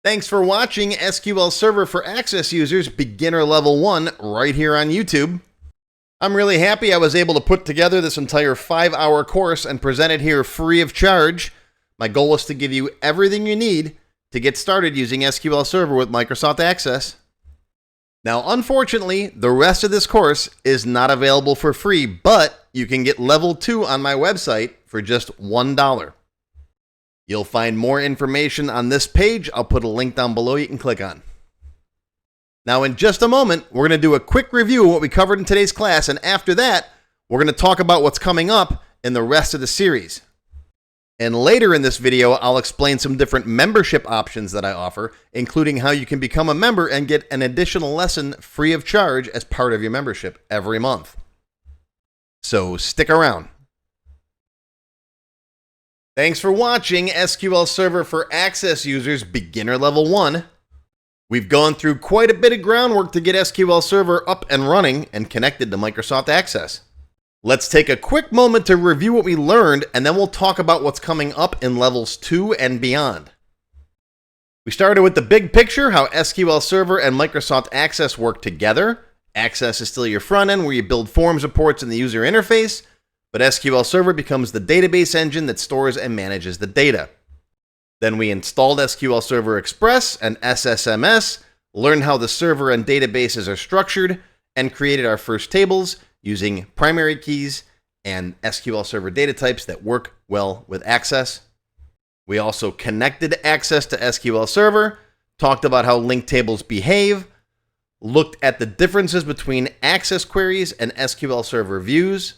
Thanks for watching SQL Server for Access Users Beginner Level 1 right here on YouTube. I'm really happy I was able to put together this entire 5-hour course and present it here free of charge. My goal is to give you everything you need to get started using SQL Server with Microsoft Access. Now, unfortunately, the rest of this course is not available for free, but you can get Level 2 on my website for just $1. You'll find more information on this page. I'll put a link down below you can click on. Now, in just a moment, we're going to do a quick review of what we covered in today's class, and after that, we're going to talk about what's coming up in the rest of the series. And later in this video, I'll explain some different membership options that I offer, including how you can become a member and get an additional lesson free of charge as part of your membership every month. So stick around. Thanks for watching SQL Server for Access Users Beginner Level 1. We've gone through quite a bit of groundwork to get SQL Server up and running and connected to Microsoft Access. Let's take a quick moment to review what we learned, and then we'll talk about what's coming up in Levels 2 and beyond. We started with the big picture, how SQL Server and Microsoft Access work together. Access is still your front end where you build forms, reports, and the user interface. But SQL Server becomes the database engine that stores and manages the data. Then we installed SQL Server Express and SSMS, learned how the server and databases are structured, and created our first tables using primary keys and SQL Server data types that work well with Access. We also connected Access to SQL Server, talked about how linked tables behave, looked at the differences between Access queries and SQL Server views,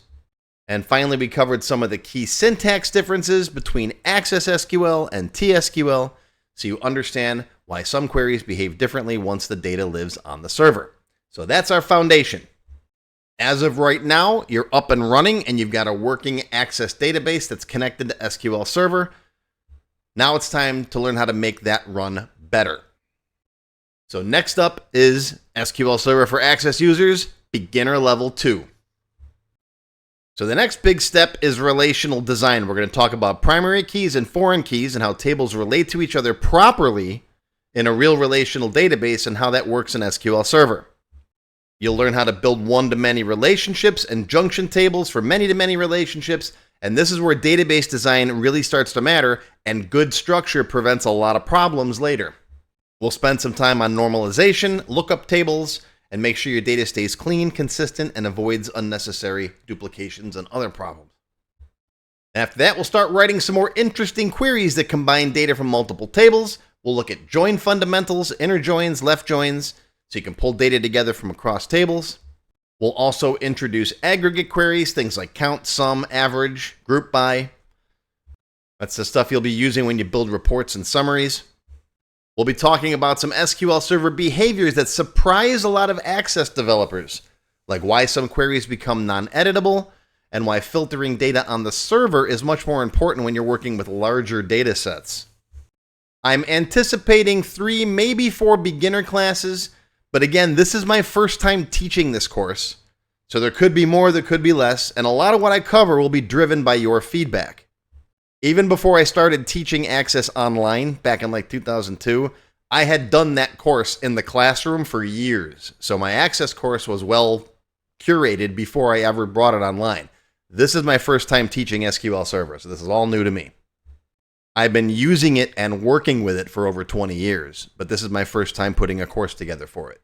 and finally, we covered some of the key syntax differences between Access SQL and TSQL, so you understand why some queries behave differently once the data lives on the server. So that's our foundation. As of right now, you're up and running, and you've got a working Access database that's connected to SQL Server. Now it's time to learn how to make that run better. So next up is SQL Server for Access Users, Beginner Level 2. So the next big step is relational design. We're going to talk about primary keys and foreign keys and how tables relate to each other properly in a real relational database and how that works in SQL Server. You'll learn how to build one-to-many relationships and junction tables for many-to-many relationships, and this is where database design really starts to matter, and good structure prevents a lot of problems later. We'll spend some time on normalization, lookup tables, and make sure your data stays clean, consistent, and avoids unnecessary duplications and other problems. After that, we'll start writing some more interesting queries that combine data from multiple tables. We'll look at join fundamentals, inner joins, left joins, so you can pull data together from across tables. We'll also introduce aggregate queries, things like count, sum, average, group by. That's the stuff you'll be using when you build reports and summaries. We'll be talking about some SQL Server behaviors that surprise a lot of Access developers, like why some queries become non-editable, and why filtering data on the server is much more important when you're working with larger data sets. I'm anticipating 3, maybe 4 beginner classes, but again, this is my first time teaching this course, so there could be more, there could be less, and a lot of what I cover will be driven by your feedback. Even before I started teaching Access online back in like 2002, I had done that course in the classroom for years. So my Access course was well curated before I ever brought it online. This is my first time teaching SQL Server, so this is all new to me. I've been using it and working with it for over 20 years, but this is my first time putting a course together for it.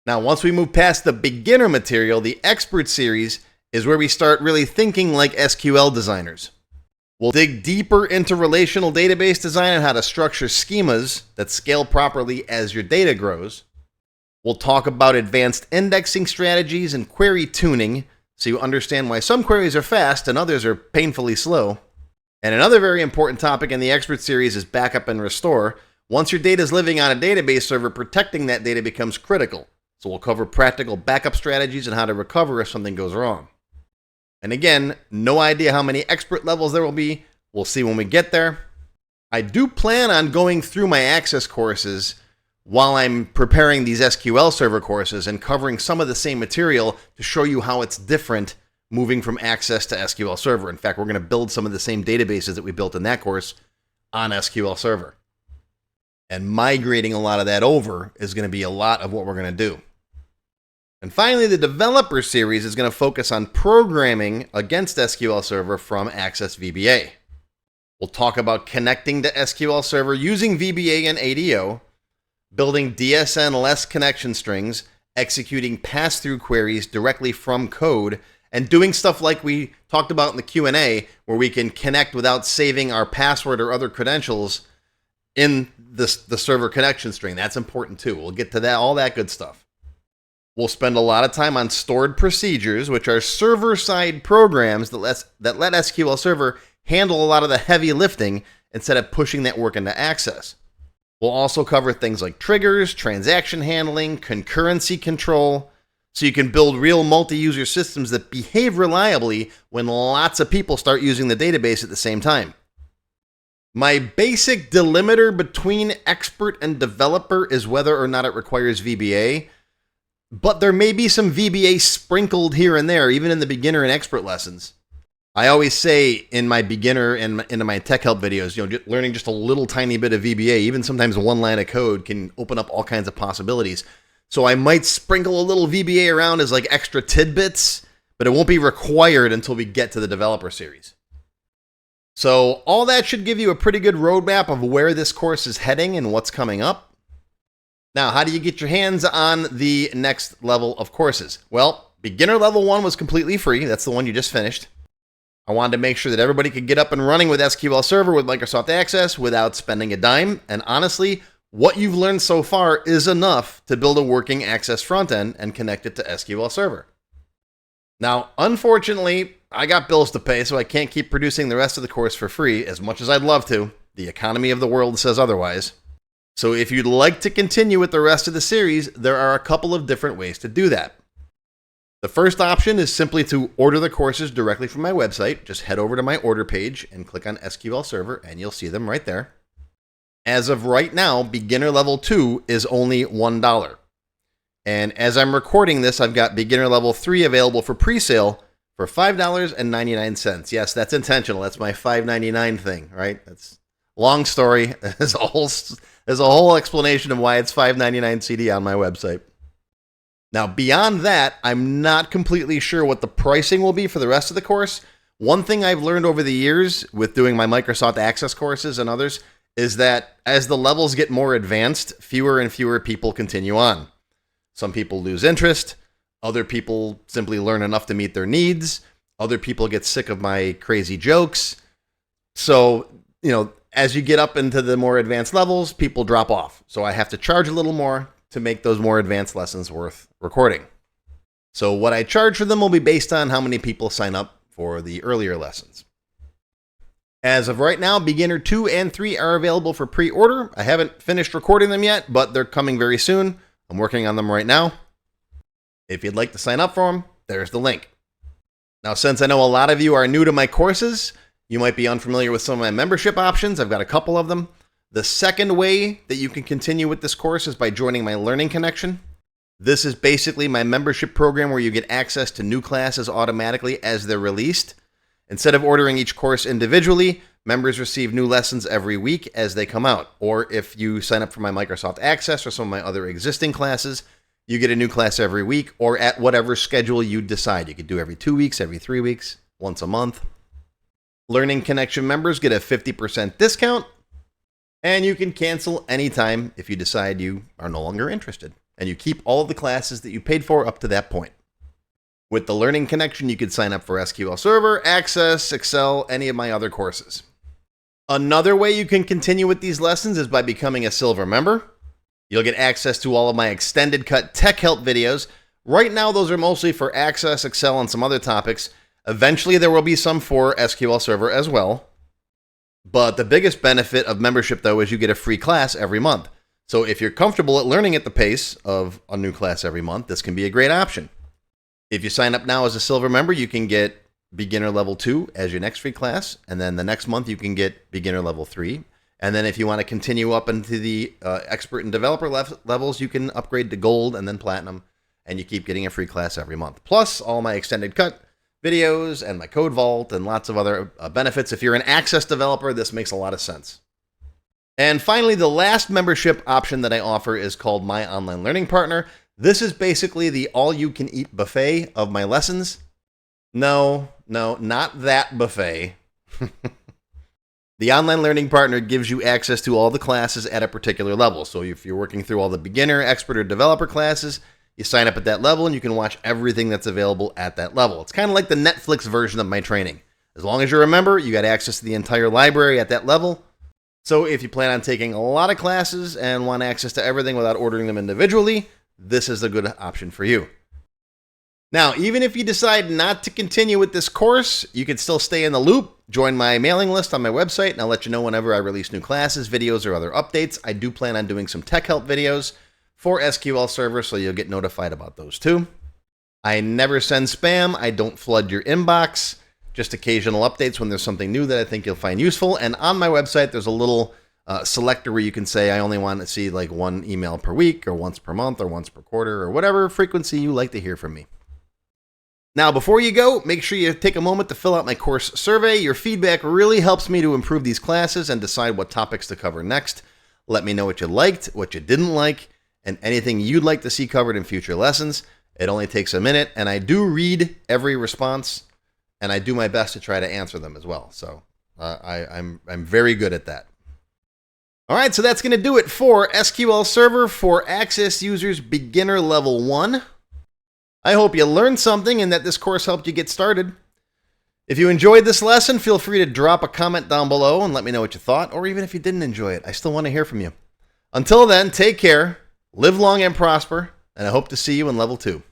Now, once we move past the beginner material, the expert series is where we start really thinking like SQL designers. We'll dig deeper into relational database design and how to structure schemas that scale properly as your data grows. We'll talk about advanced indexing strategies and query tuning so you understand why some queries are fast and others are painfully slow. And another very important topic in the expert series is backup and restore. Once your data is living on a database server, protecting that data becomes critical. So we'll cover practical backup strategies and how to recover if something goes wrong. And again, no idea how many expert levels there will be. We'll see when we get there. I do plan on going through my Access courses while I'm preparing these SQL Server courses and covering some of the same material to show you how it's different moving from Access to SQL Server. In fact, we're going to build some of the same databases that we built in that course on SQL Server. And migrating a lot of that over is going to be a lot of what we're going to do. And finally, the developer series is going to focus on programming against SQL Server from Access VBA. We'll talk about connecting to SQL Server using VBA and ADO, building DSN-less connection strings, executing pass-through queries directly from code, and doing stuff like we talked about in the Q&A, where we can connect without saving our password or other credentials in the server connection string. That's important too. We'll get to that, all that good stuff. We'll spend a lot of time on stored procedures, which are server-side programs that let SQL Server handle a lot of the heavy lifting instead of pushing that work into Access. We'll also cover things like triggers, transaction handling, concurrency control, so you can build real multi-user systems that behave reliably when lots of people start using the database at the same time. My basic delimiter between expert and developer is whether or not it requires VBA, but there may be some VBA sprinkled here and there, even in the beginner and expert lessons. I always say in my beginner and into my tech help videos, learning just a little tiny bit of VBA, even sometimes one line of code, can open up all kinds of possibilities. So I might sprinkle a little VBA around as like extra tidbits, but it won't be required until we get to the developer series. So all that should give you a pretty good roadmap of where this course is heading and what's coming up. Now, how do you get your hands on the next level of courses? Well, beginner level 1 was completely free. That's the one you just finished. I wanted to make sure that everybody could get up and running with SQL Server with Microsoft Access without spending a dime. And honestly, what you've learned so far is enough to build a working Access front end and connect it to SQL Server. Now, unfortunately, I got bills to pay, so I can't keep producing the rest of the course for free as much as I'd love to. The economy of the world says otherwise. So if you'd like to continue with the rest of the series, there are a couple of different ways to do that. The first option is simply to order the courses directly from my website. Just head over to my order page and click on SQL Server, and you'll see them right there. As of right now, beginner level 2 is only $1. And as I'm recording this, I've got beginner level 3 available for pre-sale for $5.99. Yes, that's intentional. That's my $5.99 thing, right? That's a long story. There's a whole explanation of why it's $5.99 CD on my website. Now, beyond that, I'm not completely sure what the pricing will be for the rest of the course. One thing I've learned over the years with doing my Microsoft Access courses and others is that as the levels get more advanced, fewer and fewer people continue on. Some people lose interest. Other people simply learn enough to meet their needs. Other people get sick of my crazy jokes. So, as you get up into the more advanced levels, people drop off. So I have to charge a little more to make those more advanced lessons worth recording. So what I charge for them will be based on how many people sign up for the earlier lessons. As of right now, beginner 2 and 3 are available for pre-order. I haven't finished recording them yet, but they're coming very soon. I'm working on them right now. If you'd like to sign up for them, there's the link. Now, since I know a lot of you are new to my courses, you might be unfamiliar with some of my membership options. I've got a couple of them. The second way that you can continue with this course is by joining my Learning Connection. This is basically my membership program where you get access to new classes automatically as they're released. Instead of ordering each course individually, members receive new lessons every week as they come out. Or if you sign up for my Microsoft Access or some of my other existing classes, you get a new class every week or at whatever schedule you decide. You could do every 2 weeks, every 3 weeks, once a month. Learning Connection members get a 50% discount. And you can cancel anytime if you decide you are no longer interested. And you keep all of the classes that you paid for up to that point. With the Learning Connection, you could sign up for SQL Server, Access, Excel, any of my other courses. Another way you can continue with these lessons is by becoming a Silver member. You'll get access to all of my extended cut tech help videos. Right now, those are mostly for Access, Excel, and some other topics. Eventually, there will be some for SQL Server as well. But the biggest benefit of membership, though, is you get a free class every month. So if you're comfortable at learning at the pace of a new class every month, this can be a great option. If you sign up now as a Silver member, you can get Beginner Level 2 as your next free class. And then the next month, you can get Beginner Level 3. And then if you want to continue up into the Expert and Developer levels, you can upgrade to Gold and then Platinum. And you keep getting a free class every month. Plus all my extended cut videos and my code vault and lots of other benefits. If you're an Access developer, this makes a lot of sense. And finally, the last membership option that I offer is called My Online Learning Partner. This is basically the all-you-can-eat buffet of my lessons. No, not that buffet. The Online Learning Partner gives you access to all the classes at a particular level. So if you're working through all the beginner, expert, or developer classes, you sign up at that level and you can watch everything that's available at that level. It's kind of like the Netflix version of my training. As long as you're a member, you got access to the entire library at that level. So if you plan on taking a lot of classes and want access to everything without ordering them individually, this is a good option for you. Now, even if you decide not to continue with this course, you can still stay in the loop. Join my mailing list on my website, and I'll let you know whenever I release new classes, videos, or other updates. I do plan on doing some tech help videos for SQL Server, so you'll get notified about those too. I never send spam. I don't flood your inbox. Just occasional updates when there's something new that I think you'll find useful. And on my website, there's a little selector where you can say, I only want to see like one email per week, or once per month, or once per quarter, or whatever frequency you like to hear from me. Now, before you go, make sure you take a moment to fill out my course survey. Your feedback really helps me to improve these classes and decide what topics to cover next. Let me know what you liked, what you didn't like, and anything you'd like to see covered in future lessons. It only takes a minute, and I do read every response, and I do my best to try to answer them as well. So I'm very good at that. All right, so that's going to do it for SQL Server for Access Users Beginner Level 1. I hope you learned something and that this course helped you get started. If you enjoyed this lesson, feel free to drop a comment down below and let me know what you thought, or even if you didn't enjoy it, I still want to hear from you. Until then, take care, live long and prosper, and I hope to see you in Level 2.